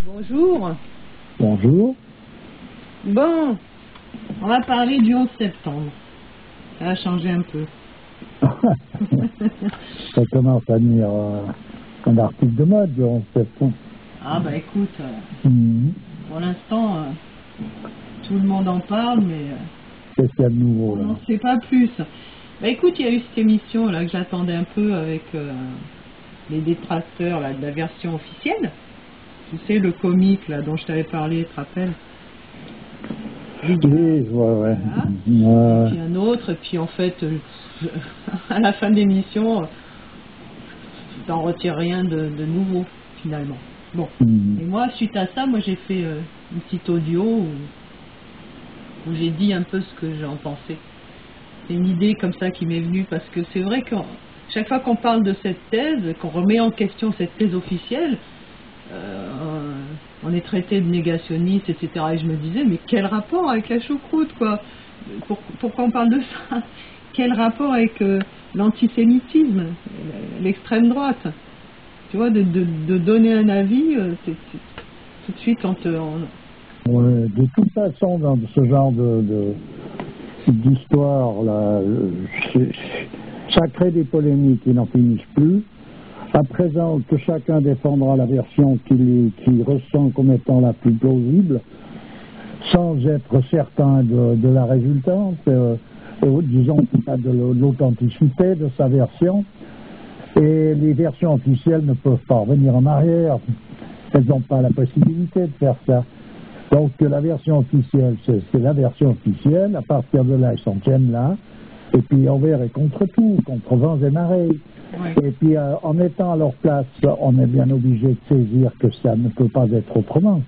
Bonjour. Bonjour. Bon, on va parler du 11 septembre. Ça va changer un peu. Ça commence à devenir un article de mode, le 11 septembre. Ah bah écoute, Mhm. pour l'instant, tout le monde en parle, mais Qu'est-ce qu'il y a de nouveau on là? n'en sait pas plus. Bah écoute, il y a eu cette émission là que j'attendais un peu avec les détracteurs là, de la version officielle. Tu sais, le comique là dont je t'avais parlé, tu te rappelles? Oui, je vois, ouais. Et puis un autre, et puis en fait, à la fin de l'émission, t'en retires rien de nouveau, finalement. Bon. Mhm. Et moi, suite à ça, moi j'ai fait une petite audio où j'ai dit un peu ce que j'en pensais. C'est une idée comme ça qui m'est venue, parce que c'est vrai que chaque fois qu'on parle de cette thèse, qu'on remet en question cette thèse officielle, on est traité de négationniste, etc. Et je me disais, mais quel rapport avec la choucroute, quoi? Pourquoi on parle de ça? Quel rapport avec l'antisémitisme, l'extrême droite? Tu vois, de donner un avis, tout de suite Ouais, de toute façon, dans ce genre d'histoire, là, ça crée des polémiques qui n'en finissent plus. À présent, que chacun défendra la version qu'il ressent comme étant la plus plausible, sans être certain de la résultante, disons de l'authenticité de sa version. Et les versions officielles ne peuvent pas revenir en arrière. Elles n'ont pas la possibilité de faire ça. Donc la version officielle, c'est la version officielle. À partir de là, ils s'en tiennent là. Et puis envers et contre tout, contre vents et marées. Ouais. Et puis en étant à leur place, on est bien obligé de saisir que ça ne peut pas être autrement.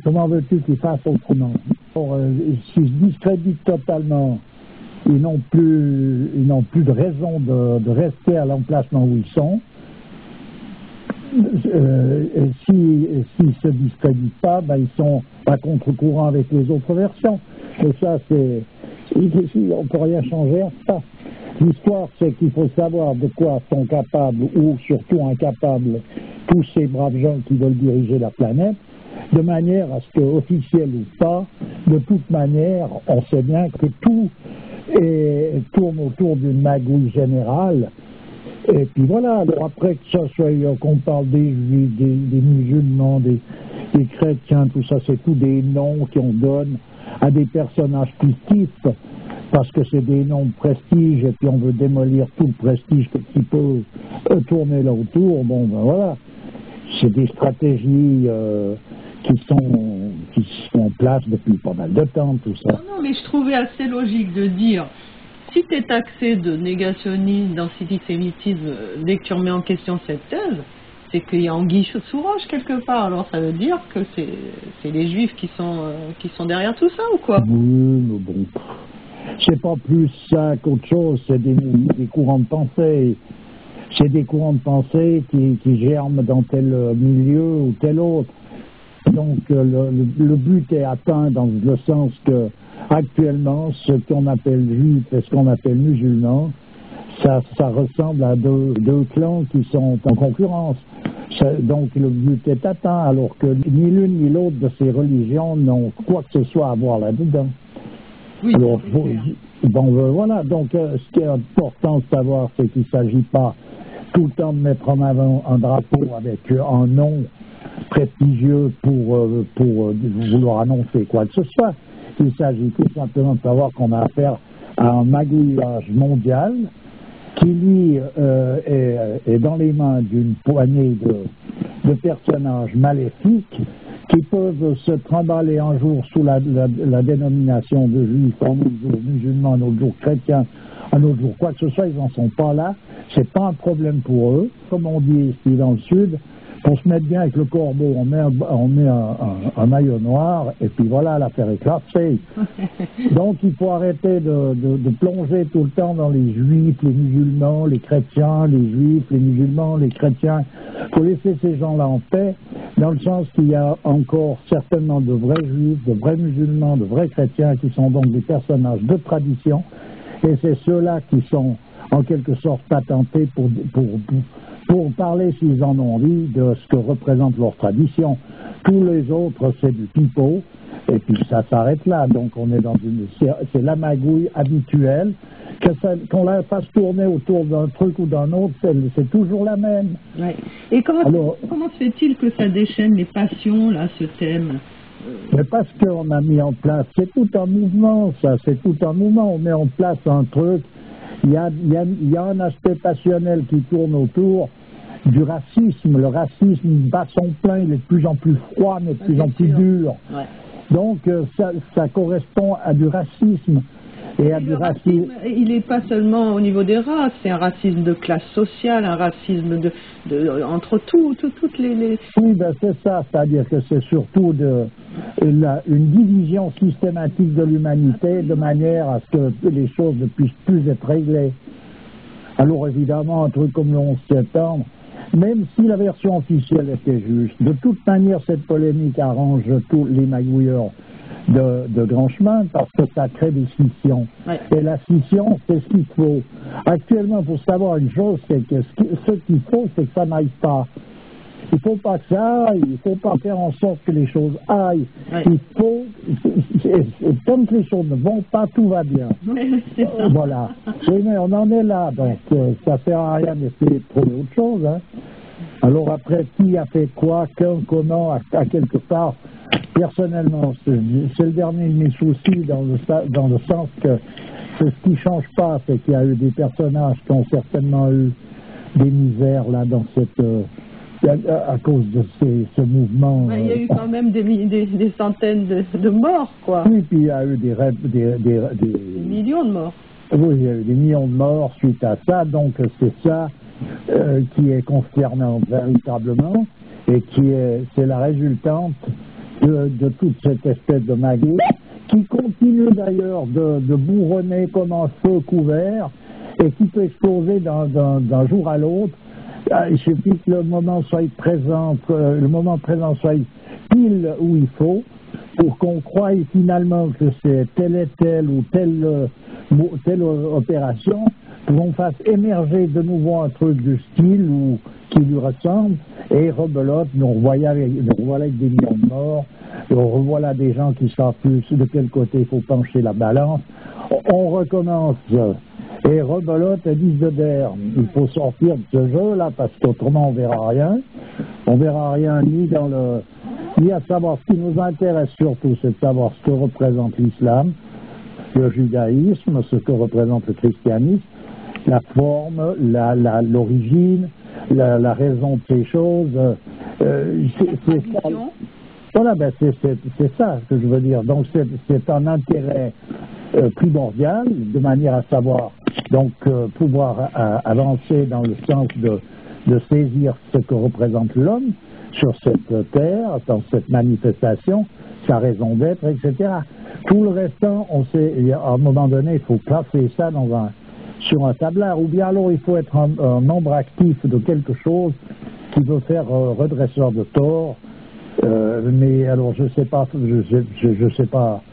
Comment veux-tu qu'ils fassent autrement? S'ils se discréditent totalement, ils n'ont plus de raison de rester à l'emplacement où ils sont. Et s'ils ne se discréditent pas, ben, ils sont à contre-courant avec les autres versions. Et ça, on ne peut rien changer à ça. L'histoire, c'est qu'il faut savoir de quoi sont capables, ou surtout incapables, tous ces braves gens qui veulent diriger la planète, de manière à ce que, officiel ou pas, de toute manière, on sait bien que tout tourne autour d'une magouille générale. Et puis voilà, alors après que ça soit qu'on parle des juifs, des musulmans, des chrétiens, tout ça, c'est tout des noms qu'on donne à des personnages fictifs, parce que c'est des noms de prestige, et puis on veut démolir tout le prestige qui peut tourner là autour. Bon, ben voilà, c'est des stratégies qui sont en place depuis pas mal de temps, tout ça. Non, mais je trouvais assez logique de dire, si tu es taxé de négationnisme, d'antisémitisme, dès que tu remets en question cette thèse, c'est qu'il y a anguille sous roche quelque part. Alors ça veut dire que c'est les juifs qui sont derrière tout ça, ou quoi? Oui, mais bon, c'est pas plus ça qu'autre chose, c'est des courants de pensée. C'est des courants de pensée qui germent dans tel milieu ou tel autre. Donc le but est atteint dans le sens que actuellement ce qu'on appelle juif et ce qu'on appelle musulman, ça ressemble à deux clans qui sont en concurrence. Donc le but est atteint alors que ni l'une ni l'autre de ces religions n'ont quoi que ce soit à voir là-dedans. Oui, alors, voilà, donc ce qui est important de savoir, c'est qu'il ne s'agit pas tout le temps de mettre en avant un drapeau avec un nom prestigieux pour vouloir annoncer quoi que ce soit. Il s'agit tout simplement de savoir qu'on a affaire à un magouillage mondial qui, lui, est dans les mains d'une poignée de personnages maléfiques qui peuvent se trimballer un jour sous la dénomination de juifs, un autre jour musulmans, un autre jour chrétiens, un autre jour quoi que ce soit, ils n'en sont pas là. C'est pas un problème pour eux. Comme on dit ici dans le Sud, on se met bien avec le corbeau, on met un maillot noir, et puis voilà, l'affaire est classée. Donc il faut arrêter de plonger tout le temps dans les juifs, les musulmans, les chrétiens, les juifs, les musulmans, les chrétiens. Il faut laisser ces gens-là en paix, dans le sens qu'il y a encore certainement de vrais juifs, de vrais musulmans, de vrais chrétiens, qui sont donc des personnages de tradition, et c'est ceux-là qui sont en quelque sorte patentés pour parler, s'ils en ont envie, de ce que représente leur tradition. tous les autres c'est du pipeau, et puis ça s'arrête là. Donc on est dans c'est la magouille habituelle, qu'on la fasse tourner autour d'un truc ou d'un autre, c'est toujours la même. Ouais. Et comment se fait-il que ça déchaîne les passions, là, ce thème? Mais parce qu'on a mis en place, c'est tout un mouvement, ça, c'est tout un mouvement. On met en place un truc, il y a un aspect passionnel qui tourne autour du racisme. Le racisme bat son plein, il est de plus en plus froid, mais de plus en plus dur. Ouais. Donc ça correspond à du racisme. Et à du racisme, il n'est pas seulement au niveau des races, c'est un racisme de classe sociale, un racisme entre toutes les... Oui, ben c'est ça, c'est-à-dire que c'est surtout une division systématique de l'humanité de manière à ce que les choses ne puissent plus être réglées. Alors évidemment, un truc comme le 11 septembre, même si la version officielle était juste, de toute manière cette polémique arrange tous les magouilleurs de grand chemin parce que ça crée des scissions. Ouais. Et la scission, c'est ce qu'il faut. Actuellement, pour savoir une chose, c'est que ce qu'il faut, c'est que ça n'aille pas. Il ne faut pas que ça aille, il ne faut pas faire en sorte que les choses aillent. Ouais. Il faut, tant que les choses ne vont pas, tout va bien. Voilà. Oui, mais on en est là, donc ça ne sert à rien d'essayer de trouver autre chose. Hein. Alors après, qui a fait quoi, quand, comment, à quelque part. Personnellement, c'est le dernier de mes soucis dans le sens que ce qui ne change pas, c'est qu'il y a eu des personnages qui ont certainement eu des misères là dans à cause de ce mouvement. Il y a eu quand même des centaines de morts, quoi. Oui, puis il y a eu des millions de morts. Oui, il y a eu des millions de morts suite à ça, donc c'est ça qui est consternant véritablement et c'est la résultante de toute cette espèce de magouille qui continue d'ailleurs de bourronner comme un feu couvert et qui peut exploser d'un jour à l'autre. Il suffit que le moment présent soit pile où il faut pour qu'on croie finalement que c'est telle ou telle opération, pour qu'on fasse émerger de nouveau un truc du style ou qui lui ressemble, et rebelote, nous revoilà avec des millions de morts, on revoilà des gens qui savent plus de quel côté il faut pencher la balance, on recommence, et rebelote et disent de d'air. Il faut sortir de ce jeu-là, parce qu'autrement on verra rien ni à savoir ce qui nous intéresse surtout, c'est de savoir ce que représente l'islam, le judaïsme, ce que représente le christianisme, la forme, l'origine, la raison de ces choses. C'est ça. Voilà, ben c'est ça que je veux dire. Donc c'est un intérêt primordial, de manière à savoir donc pouvoir avancer dans le sens de saisir ce que représente l'homme sur cette terre, dans cette manifestation, sa raison d'être, etc. Tout le restant, on sait, à un moment donné, il faut placer ça sur un tablard, ou bien alors il faut être un membre actif de quelque chose qui veut faire redresseur de tort. Mais alors je sais pas.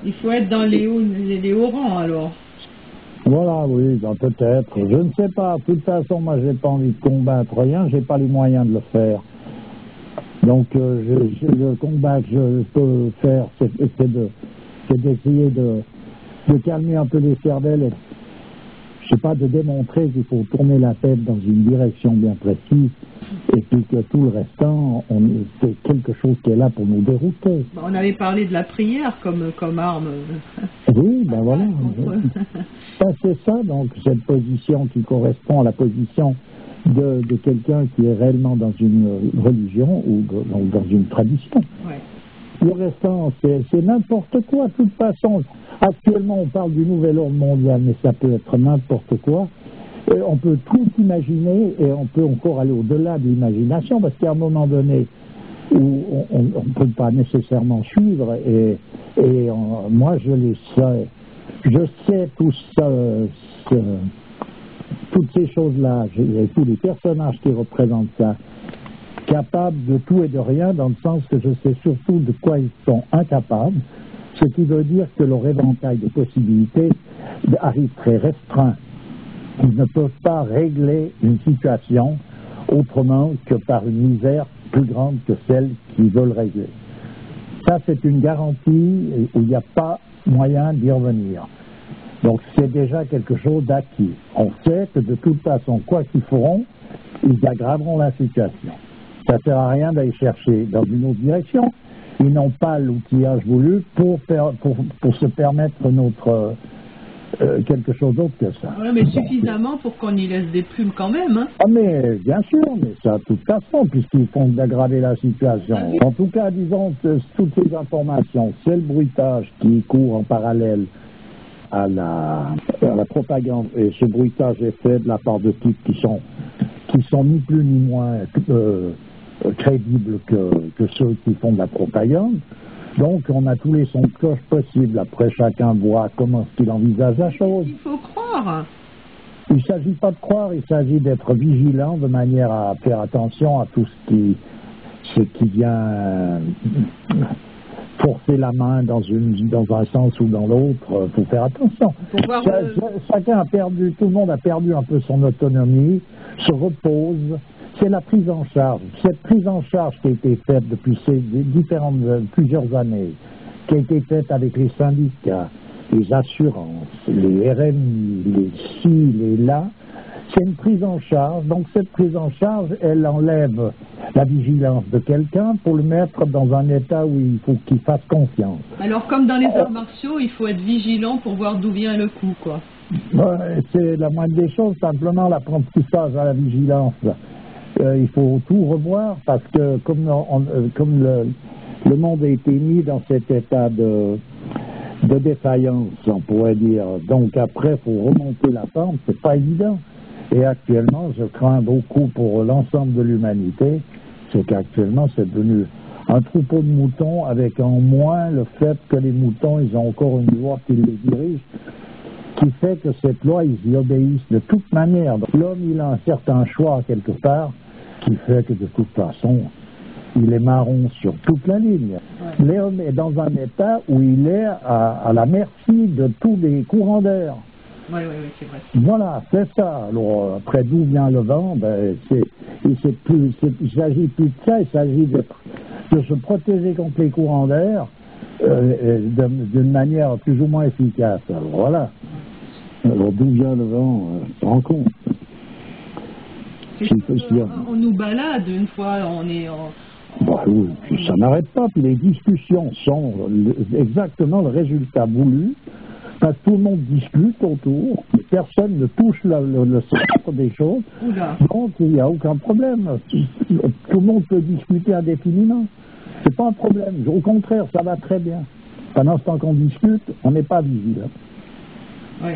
Il faut être dans les hauts rangs alors. Voilà, oui, ben peut-être. Je ne sais pas. De toute façon, moi, j'ai pas envie de combattre rien. J'ai pas les moyens de le faire. Donc, le combat que je peux faire, c'est d'essayer de calmer un peu les cervelles. Et, je sais pas, de démontrer qu'il faut tourner la tête dans une direction bien précise. Et puis que tout le restant, c'est quelque chose qui est là pour nous dérouter. On avait parlé de la prière comme arme. Oui, ben voilà. C'est ça, donc, cette position qui correspond à la position de quelqu'un qui est réellement dans une religion ou dans une tradition. Ouais. Le restant, c'est n'importe quoi. De toute façon, actuellement, on parle du nouvel ordre mondial, mais ça peut être n'importe quoi. Et on peut tout imaginer et on peut encore aller au-delà de l'imagination parce qu'à un moment donné où on ne peut pas nécessairement suivre et moi je sais tout ça, toutes ces choses-là, et tous les personnages qui représentent ça, capables de tout et de rien dans le sens que je sais surtout de quoi ils sont incapables, ce qui veut dire que leur éventail de possibilités arrive très restreint. Ils ne peuvent pas régler une situation autrement que par une misère plus grande que celle qu'ils veulent régler. Ça, c'est une garantie où il n'y a pas moyen d'y revenir. Donc, c'est déjà quelque chose d'acquis. On sait que de toute façon, quoi qu'ils feront, ils aggraveront la situation. Ça ne sert à rien d'aller chercher dans une autre direction. Ils n'ont pas l'outillage voulu pour se permettre quelque chose d'autre que ça. Voilà, mais suffisamment pour qu'on y laisse des plumes quand même. Hein. Ah mais bien sûr, mais ça a toute façon, puisqu'ils font d'aggraver la situation. En tout cas, disons que toutes ces informations, c'est le bruitage qui court en parallèle à la propagande. Et ce bruitage est fait de la part de types qui sont ni plus ni moins crédibles que ceux qui font de la propagande. Donc, on a tous les sons de cloche possibles. Après, chacun voit comment est-ce qu'il envisage la chose. Il faut croire. Il ne s'agit pas de croire, il s'agit d'être vigilant de manière à faire attention à tout ce qui vient forcer la main dans un sens ou dans l'autre. Il faut faire attention. Chacun a perdu, tout le monde a perdu un peu son autonomie, se repose. C'est la prise en charge. Cette prise en charge qui a été faite depuis plusieurs années, qui a été faite avec les syndicats, les assurances, les RMI, les ci, les là, c'est une prise en charge. Donc cette prise en charge, elle enlève la vigilance de quelqu'un pour le mettre dans un état où il faut qu'il fasse confiance. Alors comme dans les arts martiaux, il faut être vigilant pour voir d'où vient le coup, quoi. C'est la moindre des choses, simplement l'apprentissage à la vigilance. Il faut tout revoir parce que comme le monde a été mis dans cet état de défaillance, on pourrait dire. Donc après, il faut remonter la pente, c'est pas évident. Et actuellement, je crains beaucoup pour l'ensemble de l'humanité, c'est qu'actuellement, c'est devenu un troupeau de moutons avec en moins le fait que les moutons, ils ont encore une loi qui les dirige, qui fait que cette loi, ils y obéissent de toute manière. L'homme, il a un certain choix quelque part, qui fait que de toute façon, il est marron sur toute la ligne. Ouais. L'homme est dans un état où il est à la merci de tous les courants d'air. Oui, c'est vrai. Voilà, c'est ça. Alors, après, d'où vient le vent? Il ne s'agit plus de ça, il s'agit de se protéger contre les courants d'air d'une manière plus ou moins efficace. Alors, voilà. Alors, d'où vient le vent? On se rend compte. On nous balade une fois, on est en... Oui, ça n'arrête pas, puis les discussions sont exactement le résultat voulu, parce que tout le monde discute autour, personne ne touche le centre des choses, donc il n'y a aucun problème. Tout le monde peut discuter indéfiniment, c'est pas un problème, au contraire, ça va très bien. Pendant ce temps qu'on discute, on n'est pas vigilant. Oui.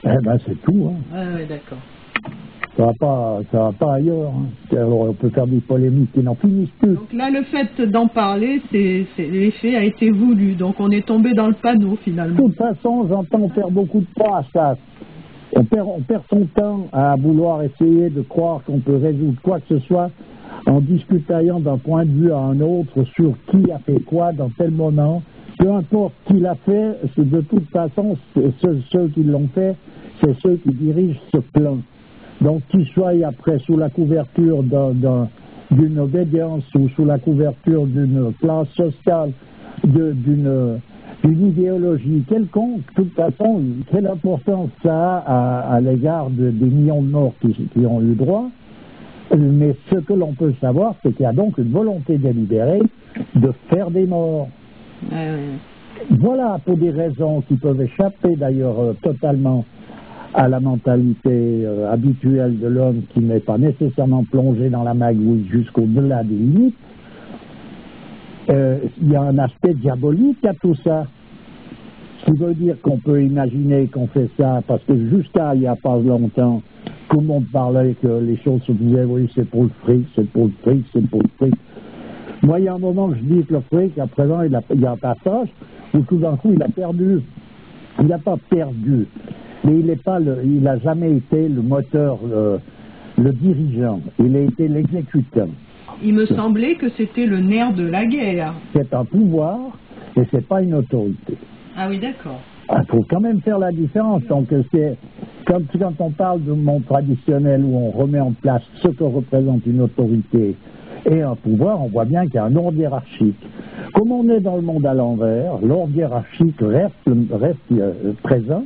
Eh ben c'est tout. Oui, d'accord. Ça va pas ailleurs. Alors on peut faire des polémiques qui n'en finissent plus. Donc là, le fait d'en parler, l'effet a été voulu. Donc on est tombé dans le panneau finalement. De toute façon, j'entends on perd beaucoup de temps à ça. On perd son temps à vouloir essayer de croire qu'on peut résoudre quoi que ce soit en discutant d'un point de vue à un autre sur qui a fait quoi dans tel moment. Peu importe qui l'a fait, de toute façon, ceux qui l'ont fait, c'est ceux qui dirigent ce plan. Donc, qu'ils soient après sous la couverture d'une obédience ou sous la couverture d'une classe sociale, d'une idéologie quelconque, de toute façon, quelle importance ça a à l'égard des millions de morts qui ont eu droit. Mais ce que l'on peut savoir, c'est qu'il y a donc une volonté délibérée de faire des morts. Voilà, pour des raisons qui peuvent échapper d'ailleurs totalement à la mentalité habituelle de l'homme qui n'est pas nécessairement plongé dans la magouille jusqu'au-delà des limites. Il y a un aspect diabolique à tout ça. Ce qui veut dire qu'on peut imaginer qu'on fait ça parce que jusqu'à il n'y a pas longtemps, tout le monde parlait que les choses se disaient, oui, c'est pour le fric, c'est pour le fric, c'est pour le fric. Moi, il y a un moment que je dis que le fric, à présent, il y a un passage où tout d'un coup, il a perdu. Il n'a pas perdu. Mais il n'a jamais été le moteur, le dirigeant. Il a été l'exécutant. Il me semblait que c'était le nerf de la guerre. C'est un pouvoir et c'est pas une autorité. Ah oui, d'accord. Il faut quand même faire la différence. Donc c'est quand on parle de monde traditionnel où on remet en place ce que représente une autorité et un pouvoir, on voit bien qu'il y a un ordre hiérarchique. Comment comme on est dans le monde à l'envers, l'ordre hiérarchique reste présent,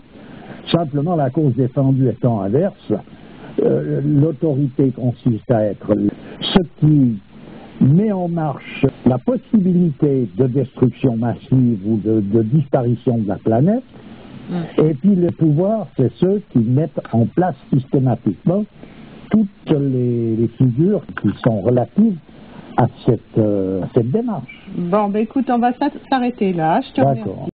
simplement la cause défendue étant inverse. L'autorité consiste à être ce qui met en marche la possibilité de destruction massive ou de disparition de la planète, et puis le pouvoir, c'est ceux qui mettent en place systématiquement toutes les figures qui sont relatives à cette démarche. Bon, ben écoute, on va s'arrêter là. Je te remercie. D'accord.